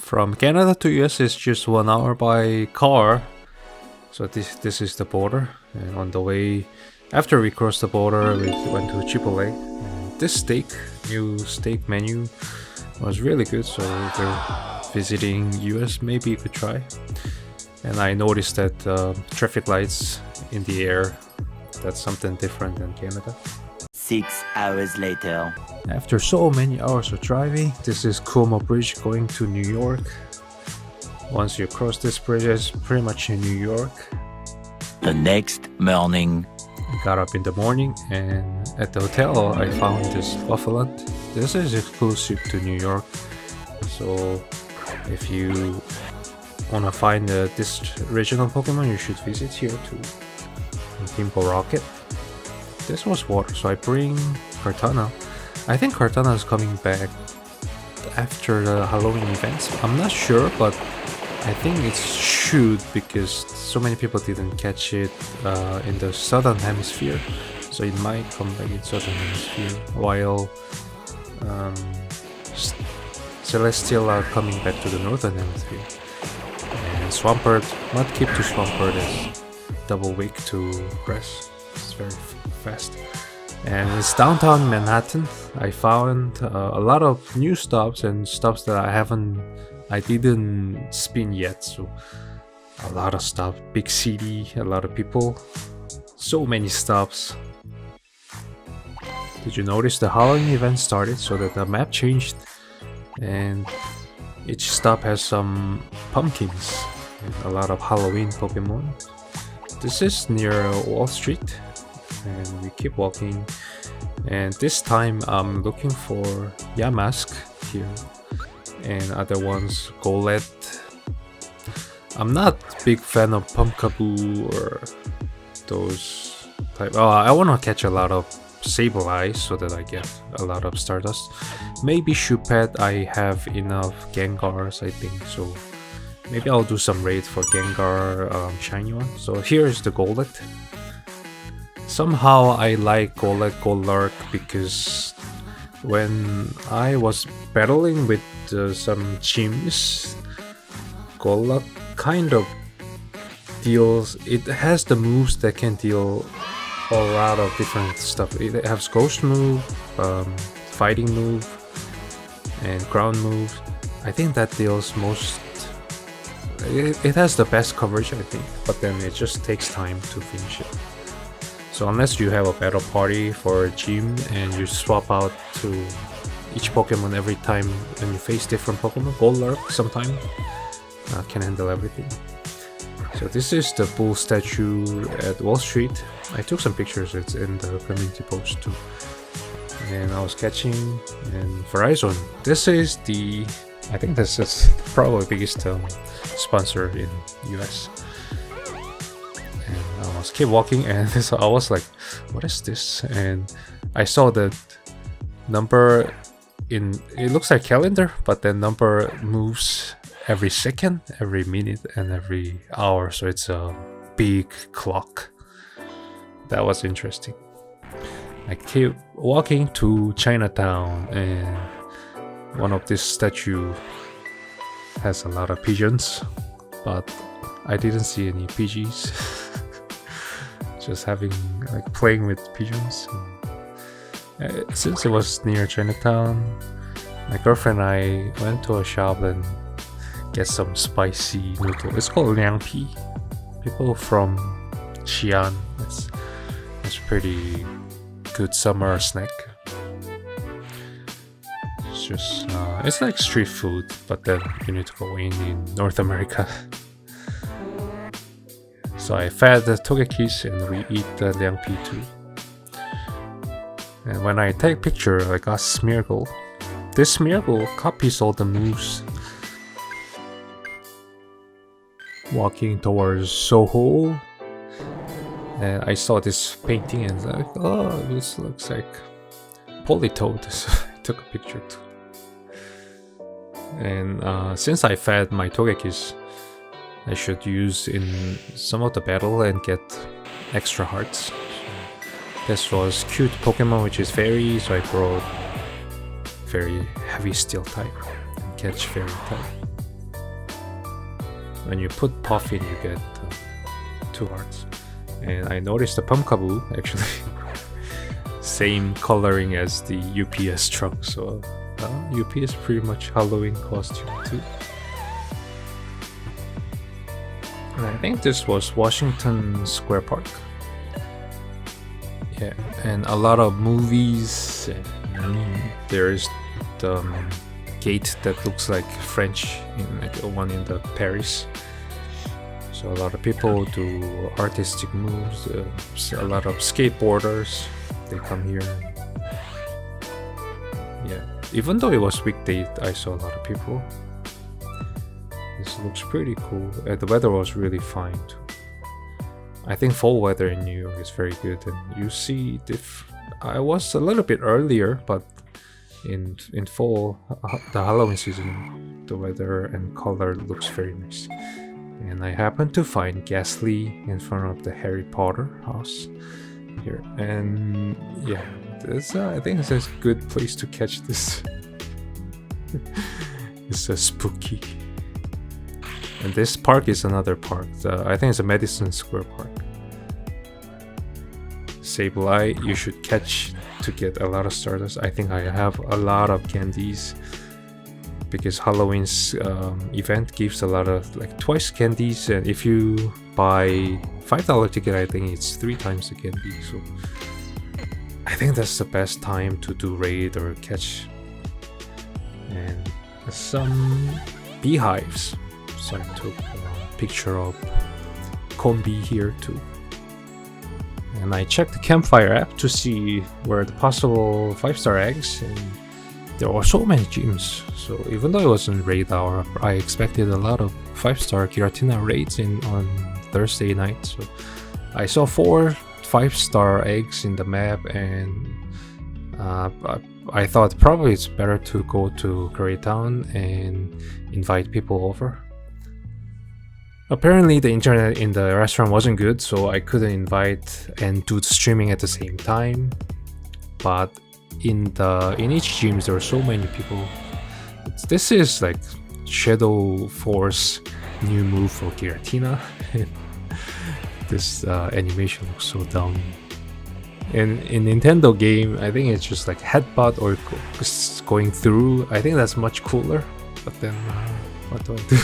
From Canada to US is just 1 hour by car. So this is the border, and on the way, after we crossed the border, we went to Chipotle. And this new steak menu was really good. So if you're visiting US, maybe you could try. And I noticed that traffic lights in the air, that's something different than Canada. 6 hours later. After so many hours of driving, this is Como Bridge going to New York. Once you cross this bridge, it's pretty much in New York. The next morning. I got up in the morning, and at the hotel I found this buffalo. This is exclusive to New York. So if you wanna find this original Pokemon, you should visit here too. In Teampo Rocket. This was water, so I bring Kartana. I think Kartana is coming back after the Halloween events. I'm not sure, but I think it should, because so many people didn't catch it in the southern hemisphere. So it might come back in southern hemisphere, while Celestial are coming back to the northern hemisphere. And Swampert, Mudkip to Swampert is double week to grass. It's very fast. And it's downtown Manhattan. I found a lot of new stops and stops that I didn't spin yet. So a lot of stops, big city, a lot of people, so many stops. Did you notice the Halloween event started so that the map changed, and each stop has some pumpkins and a lot of Halloween Pokemon. This is near Wall Street, and we keep walking, and this time I'm looking for Yamask here and other ones, Golett. I'm not a big fan of Pumpkaboo or those type. Oh, I want to catch a lot of Sableye so that I get a lot of Stardust. Maybe Choupette, I have enough Gengars, I think, so maybe I'll do some raid for Gengar shiny one. So here is the Golett. Somehow I like Golett because when I was battling with some gyms, Golett kind of deals, it has the moves that can deal a lot of different stuff. It has ghost move, fighting move, and ground move. I think that deals most. It has the best coverage, I think, but then it just takes time to finish it. So unless you have a battle party for a gym and you swap out to each Pokemon every time when you face different Pokemon, Golurk sometimes can handle everything. So this is the bull statue at Wall Street. I took some pictures, it's in the community post too. And I was catching, and Verizon. This is I think this is probably the biggest sponsor in US. And I was keep walking, and I was like, what is this? And I saw the number it looks like calendar, but the number moves every second, every minute, and every hour, so it's a big clock. That was interesting. I keep walking to Chinatown, and one of this statue has a lot of pigeons, but I didn't see any Pidgeys. Just playing with pigeons. Since it was near Chinatown, my girlfriend and I went to a shop and get some spicy noodle. It's called Liangpi. People from Xi'an. It's pretty good summer snack. It's just it's like street food, but then you need to go in North America. So I fed the Togekis and we eat the Liangpi too. And when I take picture, I got Smeargle. This Smeargle copies all the moves. Walking towards Soho, and I saw this painting and like, oh, this looks like Politoed. So I took a picture too. And since I fed my Togekis, I should use in some of the battle and get extra hearts. This was cute Pokemon, which is fairy, so I brought very heavy steel type and catch fairy type. when you put puff in, you get 2 hearts. And I noticed the Pumpkaboo actually same coloring as the UPS truck, so UPS pretty much Halloween costume too. And I think this was Washington Square Park. Yeah, and a lot of movies, and there's the gate that looks like French, like the one in the Paris. So a lot of people do artistic moves, a lot of skateboarders, they come here. Yeah, even though it was weekday, I saw a lot of people. This looks pretty cool. The weather was really fine too. I think fall weather in New York is very good, and you see I was a little bit earlier, but in fall, the Halloween season, the weather and color looks very nice. And I happened to find Ghastly in front of the Harry Potter house here, and yeah, this I think it's a good place to catch this. It's spooky. And this park is another park. I think it's a Madison Square Park. Sableye, you should catch to get a lot of Stardust. I think I have a lot of candies because Halloween's event gives a lot of like twice candies, and if you buy $5 ticket, I think it's 3 times the candy. So I think that's the best time to do raid or catch. And some beehives. So I took a picture of Combi here too. And I checked the campfire app to see where the possible 5-star eggs, and there were so many gyms. So even though it wasn't raid hour, I expected a lot of 5-star Giratina raids on Thursday night. So I saw 4 5-star eggs in the map, and I thought probably it's better to go to Greytown and invite people over. Apparently the internet in the restaurant wasn't good, so I couldn't invite and do the streaming at the same time. But in each gym there were so many people. This is like Shadow Force new move for Giratina. This animation looks so dumb. And in Nintendo game, I think it's just like headbutt or going through. I think that's much cooler. But then, what do I do?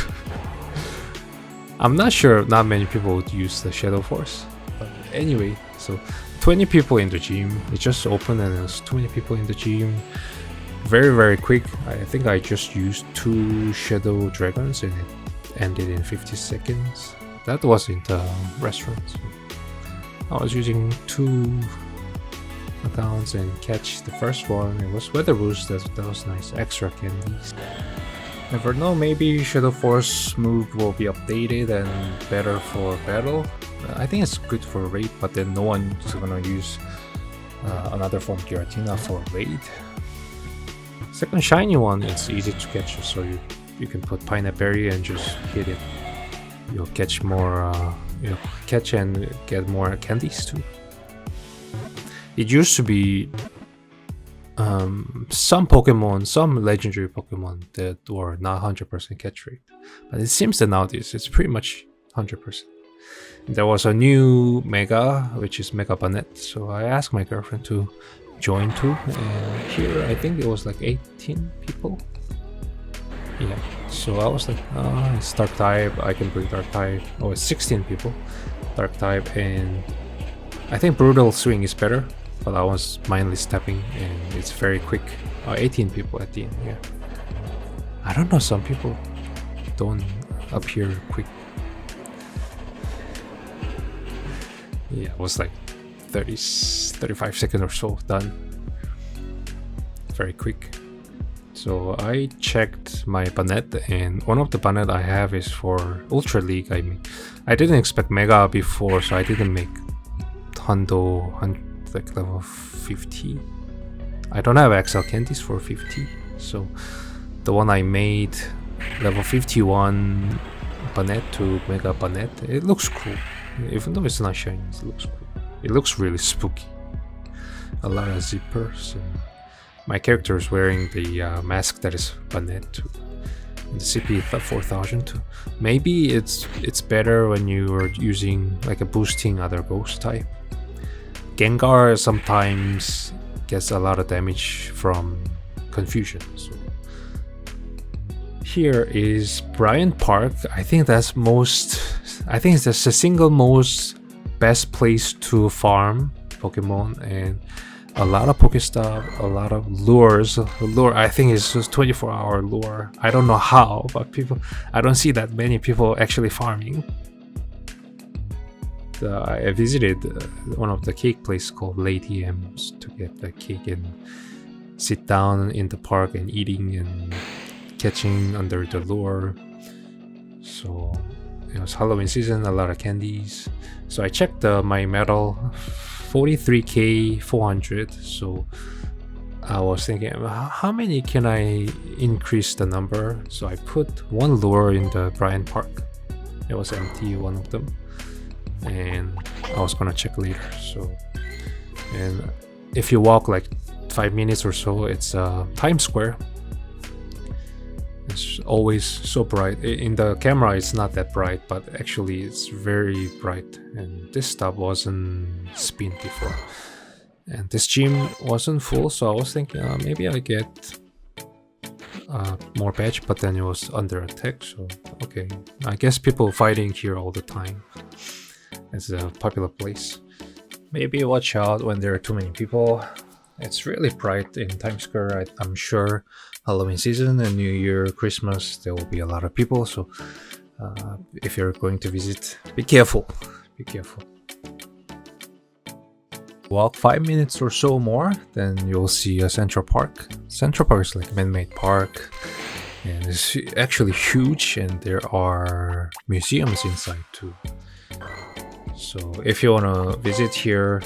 I'm not sure. Not many people would use the Shadow Force. But anyway, so 20 people in the gym. It just opened and there's 20 people in the gym. Very, very quick. I think I just used 2 Shadow Dragons and it ended in 50 seconds. That was in the restaurant. So I was using 2 accounts and catch the first one. It was Weather Boost. That was nice. Extra candies. Never know, maybe Shadow Force move will be updated and better for battle. I think it's good for raid, but then no one's gonna use another form Giratina for raid. Second shiny one, it's easy to catch, so you can put Pineapple Berry and just hit it. You'll catch more, you'll catch and get more candies too. It used to be some Pokemon, some legendary Pokemon that were not 100% catch rate, but it seems that nowadays it's pretty much 100%. There was a new Mega, which is Mega Banette, so I asked my girlfriend to join too, and here I think it was like 18 people. Yeah, so I was like, it's Dark type, I can bring Dark type. Oh, it's 16 people, Dark type, and I think Brutal Swing is better. But I was mindless tapping and it's very quick. 18 people at the end, yeah. I don't know, some people don't appear quick. Yeah, it was like 35 seconds or so done. Very quick. So I checked my Banette, and one of the Banette I have is for Ultra League. I mean, I didn't expect Mega before, so I didn't make Hundo like level 50. I don't have XL candies for 50, so the one I made level 51 Banette to Mega Banette, it looks cool. Even though it's not shiny, it looks cool. It looks really spooky. A lot of zippers, and my character is wearing the mask that is Banette too. the CP 4000 too. Maybe it's better when you are using like a boosting other ghost type. Gengar sometimes gets a lot of damage from confusion. So here is Bryant Park. I think that's the single most best place to farm Pokemon, and a lot of Pokestop, a lot of lures. Lure, I think it's just 24-hour lure. I don't know how, but I don't see that many people actually farming. I visited one of the cake places called Lady M's to get the cake and sit down in the park and eating and catching under the lure. So it was Halloween season, a lot of candies. So I checked my medal, 43k 400. So I was thinking, how many can I increase the number? So I put one lure in the Bryant Park. It was empty, one of them, and I was gonna check later. So, and if you walk like 5 minutes or so, it's Times Square. It's always so bright. In the camera it's not that bright, but actually it's very bright, and this stop wasn't spin before, and this gym wasn't full, so I was thinking maybe I get more badge, but then it was under attack. So okay, I guess people fighting here all the time. It's a popular place. Maybe watch out when there are too many people. It's really bright in Times Square. I'm sure Halloween season and New Year, Christmas, there will be a lot of people. So if you're going to visit, be careful. Be careful. Walk 5 minutes or so more, then you'll see a Central Park. Central Park is like a man-made park, and it's actually huge, and there are museums inside too. So if you want to visit here,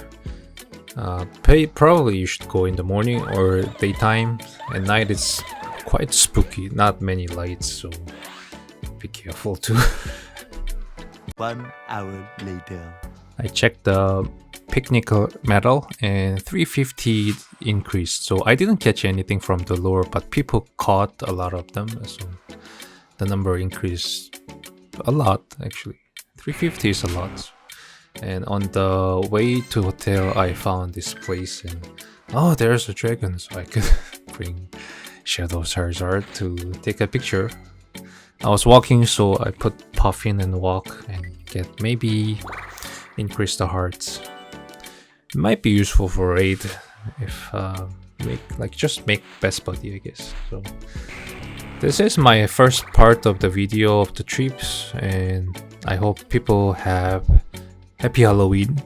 probably you should go in the morning or daytime. At night it's quite spooky, not many lights, so be careful too. 1 hour later. I checked the picnic medal and 350 increased, so I didn't catch anything from the lure, but people caught a lot of them, so the number increased a lot actually. 350 is a lot. And on the way to hotel, I found this place, and oh, there's a dragon, so I could bring Shadow Charizard to take a picture. I was walking, so I put puff in and walk and get maybe increase the hearts. It might be useful for raid if just make best buddy, I guess. So this is my first part of the video of the trips, and I hope people have happy Halloween,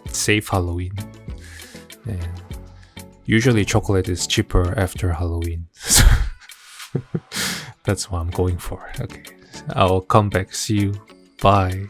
safe Halloween, and usually chocolate is cheaper after Halloween. That's what I'm going for. Okay, I'll come back. See you. Bye.